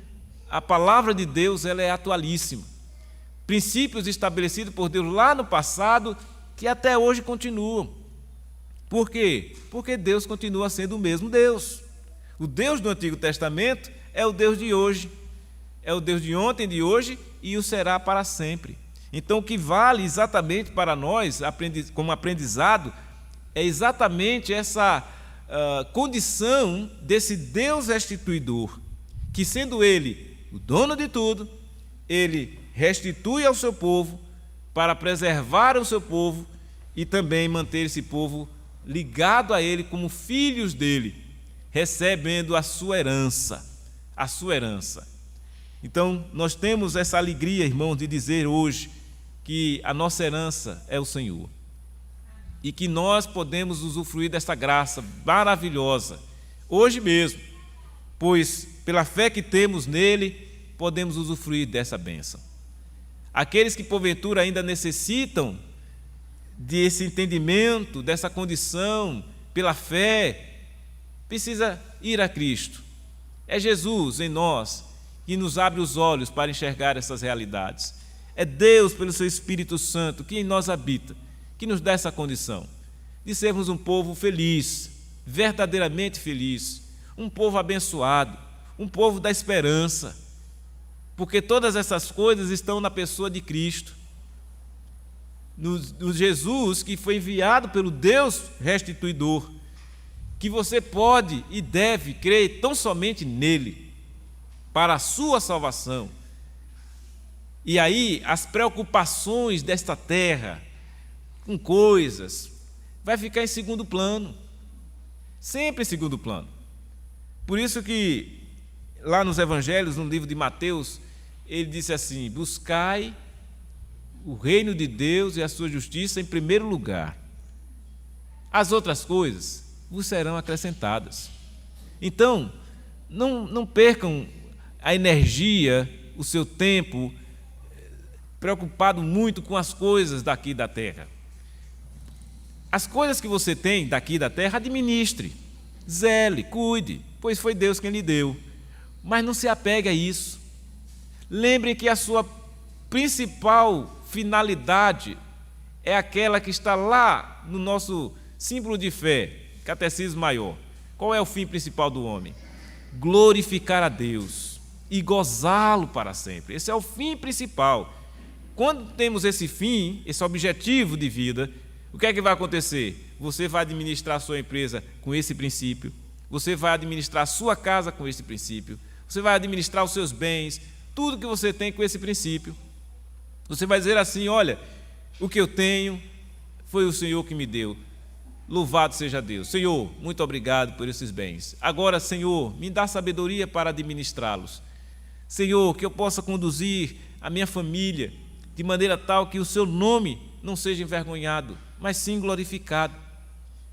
a palavra de Deus ela é atualíssima. Princípios estabelecidos por Deus lá no passado, que até hoje continuam. Por quê? Porque Deus continua sendo o mesmo Deus. O Deus do Antigo Testamento é o Deus de hoje, é o Deus de ontem, de hoje, e o será para sempre. Então, o que vale exatamente para nós, como aprendizado, é exatamente essa condição desse Deus restituidor, que sendo Ele o dono de tudo, Ele restitui ao seu povo para preservar o seu povo e também manter esse povo ligado a Ele como filhos dele, recebendo a sua herança, a sua herança. Então, nós temos essa alegria, irmãos, de dizer hoje que a nossa herança é o Senhor e que nós podemos usufruir dessa graça maravilhosa, hoje mesmo, pois pela fé que temos nele, podemos usufruir dessa bênção. Aqueles que porventura ainda necessitam desse entendimento, dessa condição, pela fé, precisa ir a Cristo. É Jesus em nós que nos abre os olhos para enxergar essas realidades. É Deus, pelo seu Espírito Santo, que em nós habita, que nos dá essa condição de sermos um povo feliz, verdadeiramente feliz, um povo abençoado, um povo da esperança, porque todas essas coisas estão na pessoa de Cristo, no Jesus que foi enviado pelo Deus restituidor, que você pode e deve crer tão somente nele, para a sua salvação. E aí as preocupações desta terra, com coisas, vai ficar em segundo plano, sempre em segundo plano. Por isso que lá nos Evangelhos, no livro de Mateus, ele disse assim: buscai o reino de Deus e a sua justiça em primeiro lugar. As outras coisas vos serão acrescentadas. Então, não percam a energia, o seu tempo, preocupado muito com as coisas daqui da terra. As coisas que você tem daqui da terra, administre, zele, cuide, pois foi Deus quem lhe deu. Mas não se apegue a isso. Lembre que a sua principal finalidade é aquela que está lá no nosso símbolo de fé, Catecismo Maior. Qual é o fim principal do homem? Glorificar a Deus e gozá-lo para sempre. Esse é o fim principal. Quando temos esse fim, esse objetivo de vida, o que é que vai acontecer? Você vai administrar a sua empresa com esse princípio, você vai administrar a sua casa com esse princípio, você vai administrar os seus bens, tudo que você tem com esse princípio. Você vai dizer assim: olha, o que eu tenho foi o Senhor que me deu. Louvado seja Deus. Senhor, muito obrigado por esses bens. Agora, Senhor, me dá sabedoria para administrá-los. Senhor, que eu possa conduzir a minha família de maneira tal que o seu nome não seja envergonhado, mas sim glorificado.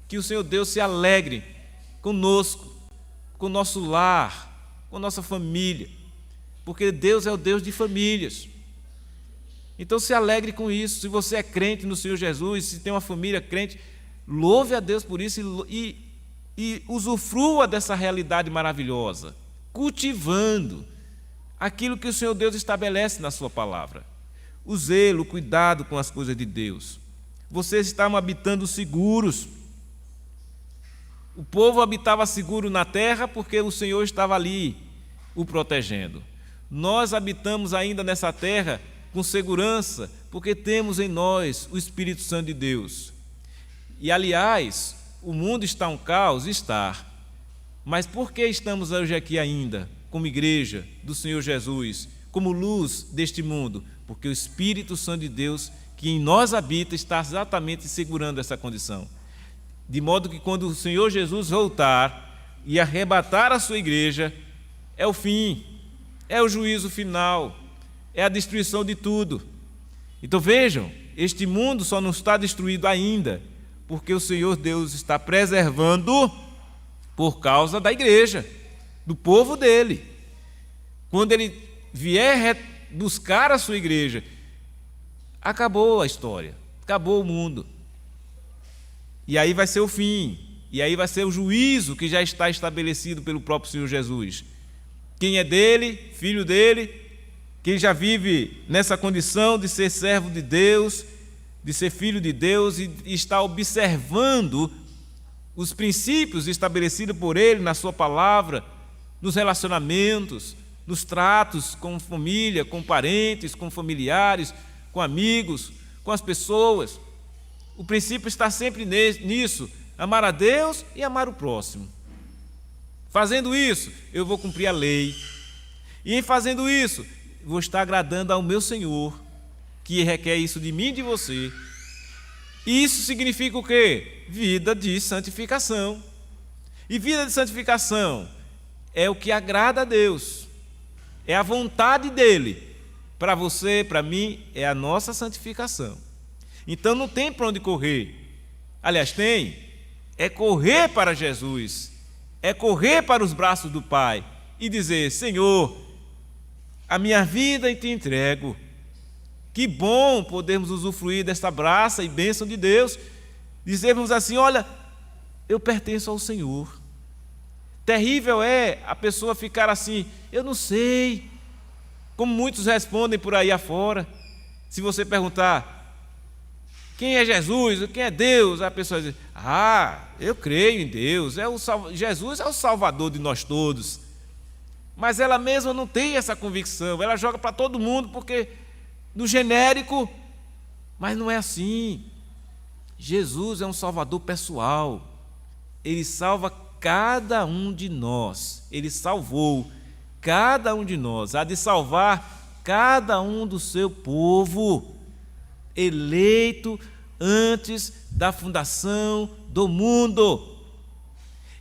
Que o Senhor Deus se alegre conosco, com o nosso lar, com a nossa família, porque Deus é o Deus de famílias. Então se alegre com isso. Se você é crente no Senhor Jesus, se tem uma família crente, louve a Deus por isso e usufrua dessa realidade maravilhosa, cultivando aquilo que o Senhor Deus estabelece na sua palavra. O zelo, o cuidado com as coisas de Deus. Vocês estavam habitando seguros. O povo habitava seguro na terra porque o Senhor estava ali o protegendo. Nós habitamos ainda nessa terra com segurança porque temos em nós o Espírito Santo de Deus. E, aliás, o mundo está um caos? Está. Mas por que estamos hoje aqui ainda, como igreja do Senhor Jesus, como luz deste mundo? Porque o Espírito Santo de Deus, que em nós habita, está exatamente segurando essa condição. De modo que quando o Senhor Jesus voltar e arrebatar a sua igreja, é o fim, é o juízo final, é a destruição de tudo. Então vejam, este mundo só não está destruído ainda, porque o Senhor Deus está preservando por causa da igreja, do povo dele. Quando ele vier buscar a sua igreja, acabou a história, acabou o mundo. E aí vai ser o fim, e aí vai ser o juízo que já está estabelecido pelo próprio Senhor Jesus. Quem é dele, filho dele, quem já vive nessa condição de ser servo de Deus, de ser filho de Deus e está observando os princípios estabelecidos por Ele na sua palavra, nos relacionamentos, nos tratos com família, com parentes, com familiares, com amigos, com as pessoas. O princípio está sempre nisso, amar a Deus e amar o próximo. Fazendo isso, eu vou cumprir a lei. E em fazendo isso, vou estar agradando ao meu Senhor, que requer isso de mim e de você. Isso significa o quê? Vida de santificação. E vida de santificação é o que agrada a Deus. É a vontade dele. Para você, para mim, é a nossa santificação. Então não tem para onde correr. Aliás, tem. É correr para Jesus. É correr para os braços do Pai e dizer: Senhor, a minha vida eu te entrego. Que bom podermos usufruir desta graça e bênção de Deus, dizermos assim: olha, eu pertenço ao Senhor. Terrível é a pessoa ficar assim: eu não sei, como muitos respondem por aí afora. Se você perguntar quem é Jesus, quem é Deus, a pessoa diz: eu creio em Deus, Jesus é o Salvador de nós todos. Mas ela mesma não tem essa convicção, ela joga para todo mundo porque no genérico, mas não é assim. Jesus é um Salvador pessoal. Ele salva cada um de nós. Ele salvou cada um de nós. Há de salvar cada um do seu povo, eleito antes da fundação do mundo.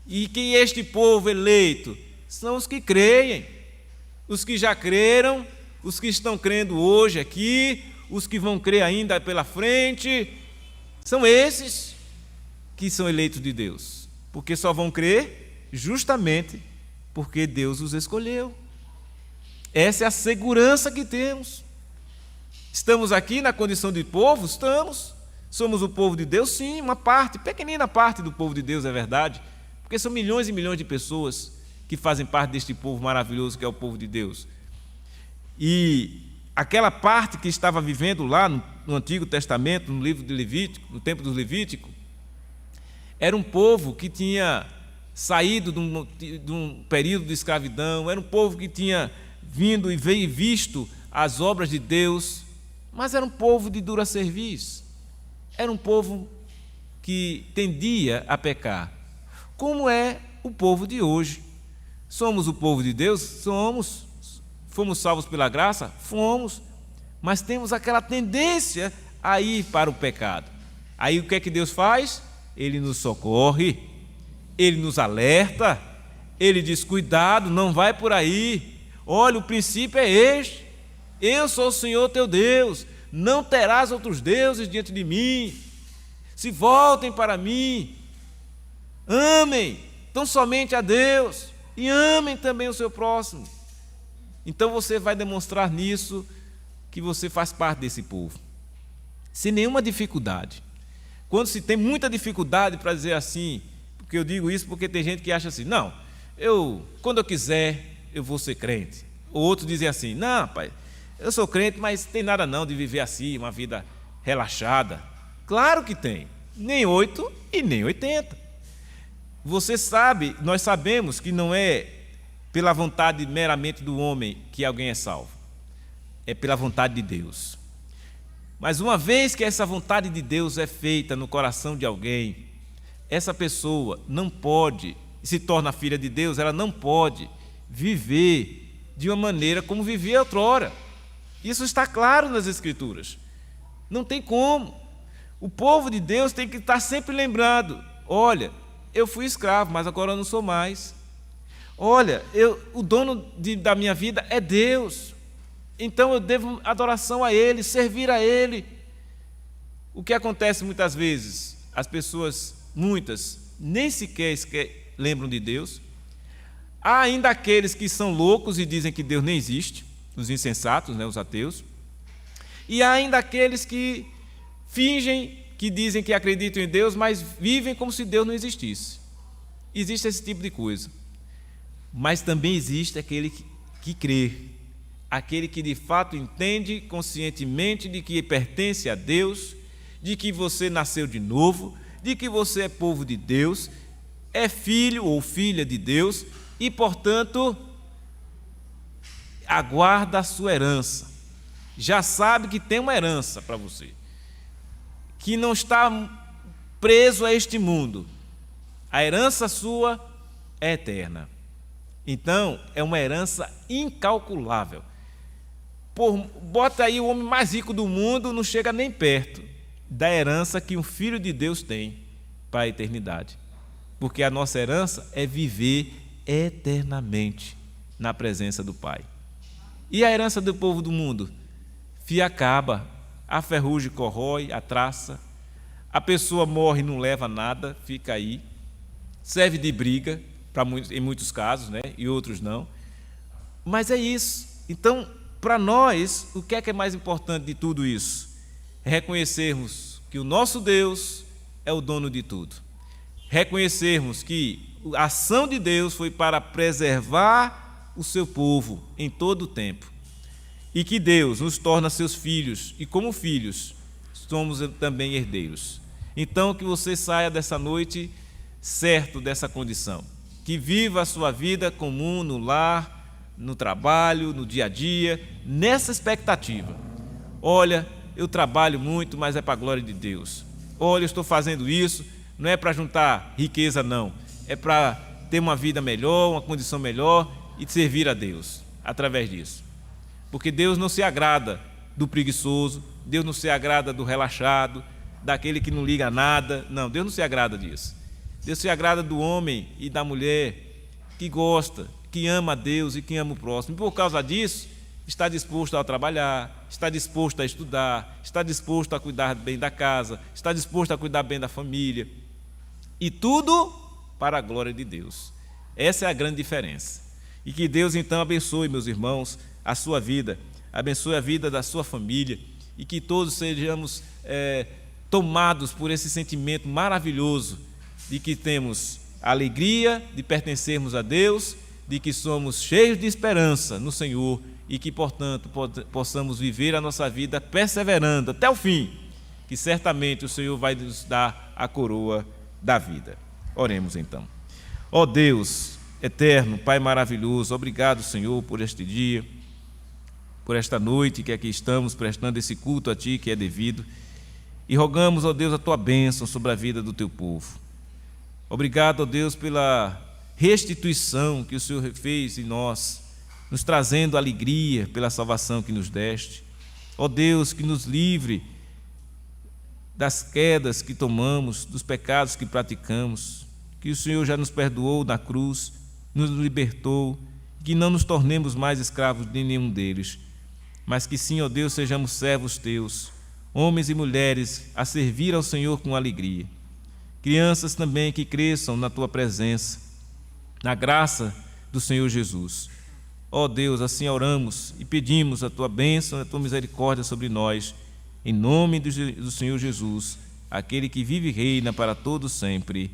E quem é este povo eleito? São os que creem, os que já creram, os que estão crendo hoje aqui, os que vão crer ainda pela frente. São esses que são eleitos de Deus, porque só vão crer justamente porque Deus os escolheu. Essa é a segurança que temos. Estamos aqui na condição de povo? Estamos. Somos o povo de Deus? Sim, uma parte, pequenina parte do povo de Deus, é verdade, porque são milhões e milhões de pessoas que fazem parte deste povo maravilhoso que é o povo de Deus. E aquela parte que estava vivendo lá no Antigo Testamento, no livro de Levítico, no tempo dos Levíticos, era um povo que tinha saído de um período de escravidão, era um povo que tinha vindo e veio visto as obras de Deus, mas era um povo de dura cerviz, era um povo que tendia a pecar, como é o povo de hoje. Somos o povo de Deus? Somos. Fomos salvos pela graça? Fomos. mas temos aquela tendência a ir para o pecado. Aí o que é que Deus faz? Ele nos socorre, Ele nos alerta, Ele diz: cuidado, não vai por aí, olha, o princípio é este, eu sou o Senhor teu Deus, não terás outros deuses diante de mim, se voltem para mim, amem tão somente a Deus e amem também o seu próximo. Então você vai demonstrar nisso que você faz parte desse povo, sem nenhuma dificuldade. Quando se tem muita dificuldade para dizer assim, porque eu digo isso porque tem gente que acha assim: não, quando eu quiser eu vou ser crente. Ou outros dizem assim: não, pai, eu sou crente, mas tem nada não de viver assim, uma vida relaxada. Claro que tem, nem 8 e nem 80. Você sabe, nós sabemos que não é pela vontade meramente do homem que alguém é salvo, é pela vontade de Deus. Mas uma vez que essa vontade de Deus é feita no coração de alguém, essa pessoa não pode, se torna filha de Deus, ela não pode viver de uma maneira como vivia outrora. Isso está claro nas Escrituras. Não tem como. O povo de Deus tem que estar sempre lembrando: olha, eu fui escravo, mas agora eu não sou mais. Olha, o dono da minha vida é Deus. Então eu devo adoração a Ele, servir a Ele. O que acontece muitas vezes? As pessoas, muitas, nem sequer lembram de Deus. Há ainda aqueles que são loucos e dizem que Deus nem existe, os insensatos, os ateus. E há ainda aqueles que fingem, que dizem que acreditam em Deus, mas vivem como se Deus não existisse. Existe esse tipo de coisa. Mas também existe aquele que crê, aquele que de fato entende conscientemente de que pertence a Deus, de que você nasceu de novo, de que você é povo de Deus, é filho ou filha de Deus e, portanto, aguarda a sua herança. Já sabe que tem uma herança para você, que não está preso a este mundo. A herança sua é eterna. Então, é uma herança incalculável. Bota aí o homem mais rico do mundo, não chega nem perto da herança que um filho de Deus tem para a eternidade. Porque a nossa herança é viver eternamente na presença do Pai. E a herança do povo do mundo? Fia acaba, a ferrugem corrói, a traça, a pessoa morre e não leva nada, fica aí, serve de briga, em muitos casos, e outros não. Mas é isso. Então, para nós, o que é mais importante de tudo isso? É reconhecermos que o nosso Deus é o dono de tudo. Reconhecermos que a ação de Deus foi para preservar o seu povo em todo o tempo. E que Deus nos torna seus filhos, e como filhos, somos também herdeiros. Então, que você saia dessa noite certo dessa condição. Que viva a sua vida comum no lar, no trabalho, no dia a dia, nessa expectativa. Olha, eu trabalho muito, mas é para a glória de Deus. Olha, eu estou fazendo isso, não é para juntar riqueza, não. É para ter uma vida melhor, uma condição melhor e servir a Deus através disso. Porque Deus não se agrada do preguiçoso, Deus não se agrada do relaxado, daquele que não liga a nada. Não, Deus não se agrada disso. Deus se agrada do homem e da mulher que gosta, que ama a Deus e que ama o próximo. E por causa disso, está disposto a trabalhar, está disposto a estudar, está disposto a cuidar bem da casa, está disposto a cuidar bem da família. E tudo para a glória de Deus. Essa é a grande diferença. E que Deus então abençoe, meus irmãos, a sua vida, abençoe a vida da sua família e que todos sejamos tomados por esse sentimento maravilhoso de que temos a alegria de pertencermos a Deus, de que somos cheios de esperança no Senhor e que, portanto, possamos viver a nossa vida perseverando até o fim, que certamente o Senhor vai nos dar a coroa da vida. Oremos então. Ó Deus eterno, Pai maravilhoso, obrigado, Senhor, por este dia, por esta noite que aqui estamos prestando esse culto a Ti que é devido, e rogamos, ó Deus, a Tua bênção sobre a vida do Teu povo. Obrigado, ó Deus, pela restituição que o Senhor fez em nós, nos trazendo alegria pela salvação que nos deste. Ó Deus, que nos livre das quedas que tomamos, dos pecados que praticamos, que o Senhor já nos perdoou na cruz, nos libertou, que não nos tornemos mais escravos de nenhum deles, mas que sim, ó Deus, sejamos servos teus, homens e mulheres a servir ao Senhor com alegria. Crianças também que cresçam na tua presença, na graça do Senhor Jesus. Ó Deus, assim oramos e pedimos a tua bênção e a tua misericórdia sobre nós, em nome do Senhor Jesus, aquele que vive e reina para todos sempre.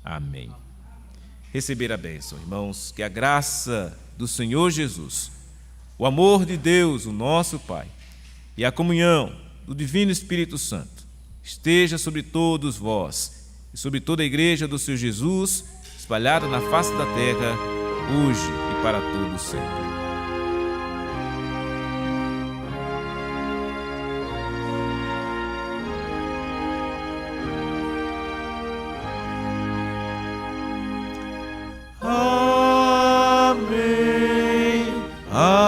Amém. Receber a bênção, irmãos, que a graça do Senhor Jesus, o amor de Deus, o nosso Pai, e a comunhão do Divino Espírito Santo esteja sobre todos vós e sobre toda a igreja do Senhor Jesus, espalhada na face da terra, hoje e para todos sempre. Amém. Amém.